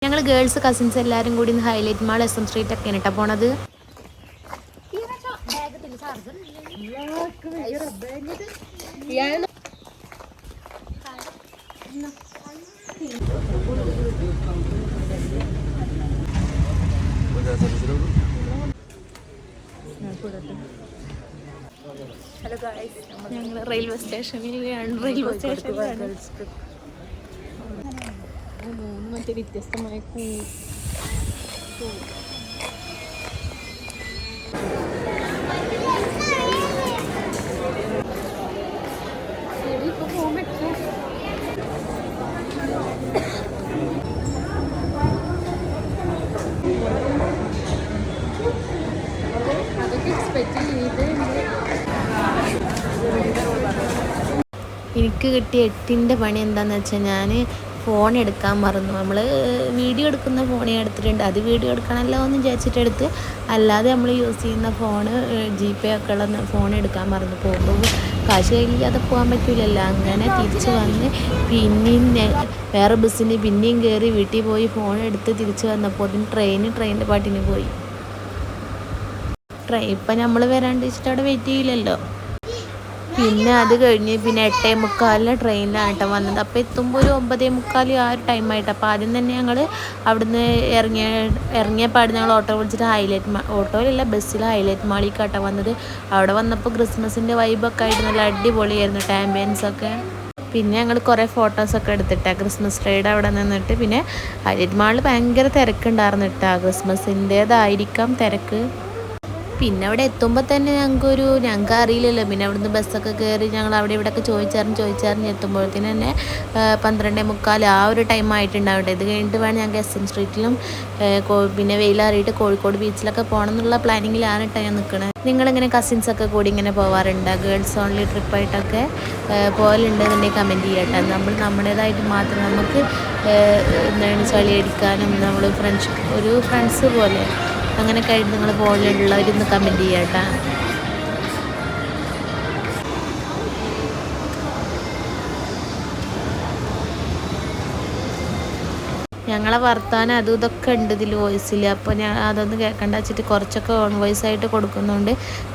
ഞങ്ങൾ girls cousins എല്ലാവരും കൂടി ഇന്ന് ഹൈലൈറ്റ് മാൾ SM സ്ട്രീറ്റ് ഒക്കെയാണ് കേട്ടോ പോണത്. ഹലോ ഗായ്സ്, ഞങ്ങൾ റെയിൽവേ സ്റ്റേഷനിലാണ്. മൂന്ന് മറ്റേ വ്യത്യസ്തമായ അതൊക്കെ എക്സ്പെക്ട് ചെയ്ത് എനിക്ക് കിട്ടിയ 8ൻ്റെ പണി എന്താണെന്ന് വെച്ചാൽ ഞാൻ ഫോൺ എടുക്കാൻ മറന്നു. നമ്മൾ വീഡിയോ എടുക്കുന്ന ഫോണേ എടുത്തിട്ടുണ്ട്. അത് വീഡിയോ എടുക്കണമല്ലോ എന്ന് വിചാരിച്ചിട്ടെടുത്ത്, അല്ലാതെ നമ്മൾ യൂസ് ചെയ്യുന്ന ഫോണ് GP ഒക്കെ ഉള്ള ഫോൺ എടുക്കാൻ മറന്നു. പോകുമ്പോൾ കാശ് കയ്യില്ലാതെ പോകാൻ പറ്റില്ലല്ലോ. അങ്ങനെ തിരിച്ച് വന്ന് പിന്നെയും വേറെ ബസ്സിന് പിന്നെയും കയറി വീട്ടിൽ പോയി ഫോൺ എടുത്ത് തിരിച്ച് വന്നപ്പോൾ അതിന് ട്രെയിനിൻ്റെ പാട്ടിന് പോയി. ഇപ്പം നമ്മൾ വരാണ്ട് വെച്ചിട്ട് അവിടെ വെയിറ്റ് ചെയ്യില്ലല്ലോ. പിന്നെ അത് കഴിഞ്ഞ് പിന്നെ 8:45 ട്രെയിനിലാണ് കേട്ടോ വന്നത്. അപ്പോൾ എത്തുമ്പോൾ ഒരു 9:45 ആ ഒരു ടൈമായിട്ട്. അപ്പോൾ ആദ്യം തന്നെ ഞങ്ങൾ അവിടുന്ന് ഇറങ്ങിയപ്പാട് ഞങ്ങൾ ഓട്ടോ വിളിച്ചിട്ട് ഓട്ടോയിലല്ല ബസ്സിൽ ഹൈലൈറ്റ് മാളിലേക്കാട്ടോ വന്നത്. അവിടെ വന്നപ്പോൾ ക്രിസ്മസിൻ്റെ വൈബൊക്കെ ആയിട്ട് നല്ല അടിപൊളിയായിരുന്നു ആംബിയൻസ് ഒക്കെ. പിന്നെ ഞങ്ങൾ കുറേ ഫോട്ടോസൊക്കെ എടുത്തിട്ടാണ് ക്രിസ്മസ് ട്രീയുടെ അവിടെ നിന്നിട്ട്. പിന്നെ ഹൈലൈറ്റ് മാളിൽ ഭയങ്കര തിരക്കുണ്ടായിരുന്നു കേട്ടോ. ക്രിസ്മസിൻ്റേതായിരിക്കാം തിരക്ക്. പിന്നെ അവിടെ എത്തുമ്പോൾ തന്നെ ഞങ്ങൾക്ക് അറിയില്ലല്ലോ. പിന്നെ അവിടുന്ന് ബസ്സൊക്കെ കയറി ഞങ്ങൾ അവിടെ ഇവിടെയൊക്കെ ചോദിച്ചറിഞ്ഞ് എത്തുമ്പോഴത്തേന് തന്നെ 12:45 ആ ഒരു ടൈം ആയിട്ടുണ്ടാവട്ടെ. ഇത് കഴിഞ്ഞിട്ട് വേണം ഞങ്ങൾക്ക് SM സ്ട്രീറ്റിലും പിന്നെ വെയിലാറിയിട്ട് കോഴിക്കോട് ബീച്ചിലൊക്കെ പോകണം എന്നുള്ള പ്ലാനിങ്ങിലാണ് കേട്ടോ ഞാൻ നിൽക്കുന്നത്. നിങ്ങളിങ്ങനെ കസിൻസൊക്കെ കൂടി ഇങ്ങനെ പോകാറുണ്ട്? ഗേൾസ് ഓൺലി ട്രിപ്പായിട്ടൊക്കെ പോകലുണ്ടെന്നുണ്ടെങ്കിൽ കമൻറ്റ് ചെയ്യട്ടെ. നമ്മൾ നമ്മുടേതായിട്ട് മാത്രം നമുക്ക് എന്താണ് ചളി അടിക്കാനും നമ്മൾ ഫ്രണ്ട്സ് പോലെ അങ്ങനെയൊക്കെ ആയിട്ട് നിങ്ങൾ പോകലുള്ളവരൊന്ന് കമൻറ്റ് ചെയ്യാം കേട്ടോ. ഞങ്ങളെ വർത്താനം അതും ഇതൊക്കെ ഉണ്ട് ഇതിൽ വോയിസിൽ. അപ്പോൾ ഞാൻ അതൊന്ന് കേൾക്കണ്ട വെച്ചിട്ട് കുറച്ചൊക്കെ ഓൺ വോയിസ് ആയിട്ട് കൊടുക്കുന്നുണ്ട്,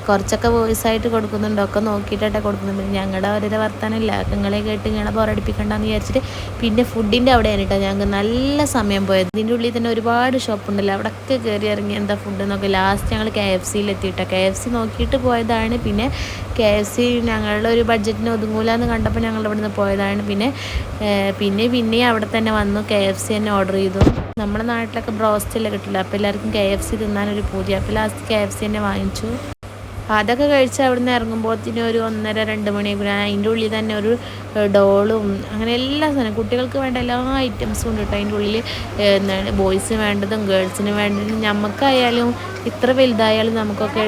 കുറച്ചൊക്കെ വോയിസ് ആയിട്ട് കൊടുക്കുന്നുണ്ട്. ഒക്കെ നോക്കിയിട്ടൊക്കെ കൊടുക്കുന്നുണ്ട്. ഞങ്ങളുടെ ഓരോരോ വർത്താനം ഇല്ല നിങ്ങളെ കേട്ട് ഇങ്ങനെ ബോറടിപ്പിക്കണ്ടെന്ന് വിചാരിച്ചിട്ട്. പിന്നെ ഫുഡിൻ്റെ അവിടെയാണ് കേട്ടോ ഞങ്ങൾക്ക് നല്ല സമയം പോയത്. ഇതിൻ്റെ ഉള്ളിൽ തന്നെ ഒരുപാട് ഷോപ്പുണ്ടല്ലോ, അവിടെയൊക്കെ കയറി ഇറങ്ങി എന്താ ഫുഡ് നോക്കി. ലാസ്റ്റ് ഞങ്ങൾ KFCയിലെത്തിയിട്ടോ. KFC നോക്കിയിട്ട് പോയതാണ്. പിന്നെ KFC ഞങ്ങളുടെ ഒരു ബഡ്ജറ്റിന് ഒതുങ്ങൂലെന്ന് കണ്ടപ്പോൾ ഞങ്ങൾ ഇവിടെ നിന്ന് പോയതാണ്. പിന്നെ അവിടെ തന്നെ വന്നു KFC തന്നെ ഓർഡർ ചെയ്തു. നമ്മുടെ നാട്ടിലൊക്കെ ബ്രോസ്റ്റല്ലേ കിട്ടില്ല. അപ്പോൾ എല്ലാവർക്കും KFC തിന്നാനൊരു പൂതി. അപ്പോൾ ലാസ്റ്റ് KFC തന്നെ വാങ്ങിച്ചു. അതൊക്കെ കഴിച്ച് അവിടെ നിന്ന് ഇറങ്ങുമ്പോഴത്തേനും ഒരു 1:30-2 മണിയൊക്കെ. അതിൻ്റെ ഉള്ളിൽ തന്നെ ഒരു ഡോളും അങ്ങനെ എല്ലാ സാധനം കുട്ടികൾക്ക് വേണ്ട എല്ലാ ഐറ്റംസും ഉണ്ട് കേട്ടോ. അതിൻ്റെ ഉള്ളിൽ എന്താണ് ബോയ്സിന് വേണ്ടതും ഗേൾസിന് വേണ്ടതും. നമുക്കായാലും ഇത്ര വലുതായാലും നമുക്കൊക്കെ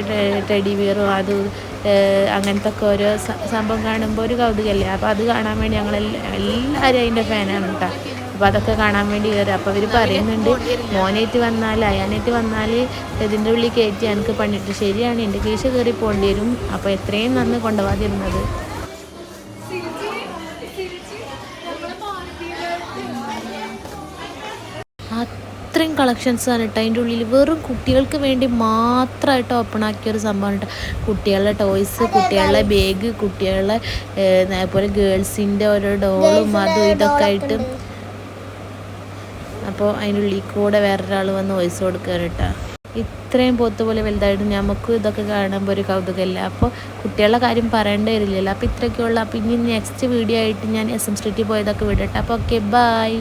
ടെഡി ബിയറും അതും അങ്ങനത്തെ ഒക്കെ ഓരോ സംഭവം കാണുമ്പോൾ ഒരു കൗതുകമല്ലേ. അപ്പോൾ അത് കാണാൻ വേണ്ടി എല്ലാവരും അതിൻ്റെ ഫാനാണ് കേട്ടോ. അപ്പോൾ അതൊക്കെ കാണാൻ വേണ്ടി കയറി. അപ്പോൾ അവർ പറയുന്നുണ്ട് മോനായിട്ട് വന്നാൽ അയാനായിട്ട് വന്നാൽ ഇതിൻ്റെ ഉള്ളിൽ കയറ്റി എനിക്ക് പണിയിട്ട്. ശരിയാണ്, എൻ്റെ കീശ കയറി പോകേണ്ടി വരും. അപ്പോൾ എത്രയും നന്ന് കൊണ്ടുപോകാതിരുന്നത്. അത്രയും കളക്ഷൻസാണ് കേട്ടോ അതിൻ്റെ ഉള്ളിൽ. വെറും കുട്ടികൾക്ക് വേണ്ടി മാത്രമായിട്ട് ഓപ്പൺ ആക്കിയൊരു സംഭവമാണ് കേട്ടോ. കുട്ടികളുടെ ടോയ്സ്, കുട്ടികളുടെ ബാഗ്, കുട്ടികളുടെ അതേപോലെ ഗേൾസിൻ്റെ ഓരോ ഡോളും അതും ഇതൊക്കെ ആയിട്ട്. അപ്പോൾ അതിൻ്റെ ഉള്ളിൽ കൂടെ വേറൊരാൾ വന്ന് വോയിസ് കൊടുക്കുകയാണ് കേട്ടോ. ഇത്രയും പോത്ത് പോലെ വലുതായിട്ട് നമുക്ക് ഇതൊക്കെ കാണുമ്പോൾ ഒരു കൗതുകമല്ല. അപ്പോൾ കുട്ടികളുടെ കാര്യം പറയേണ്ടി വരില്ലല്ലോ. അപ്പോൾ ഇത്രയൊക്കെയുള്ള. അപ്പോൾ ഇനി നെക്സ്റ്റ് വീഡിയോ ആയിട്ട് ഞാൻ SM സ്ട്രീറ്റിൽ പോയതൊക്കെ വിടട്ടെ. അപ്പോൾ ഓക്കെ, ബൈ.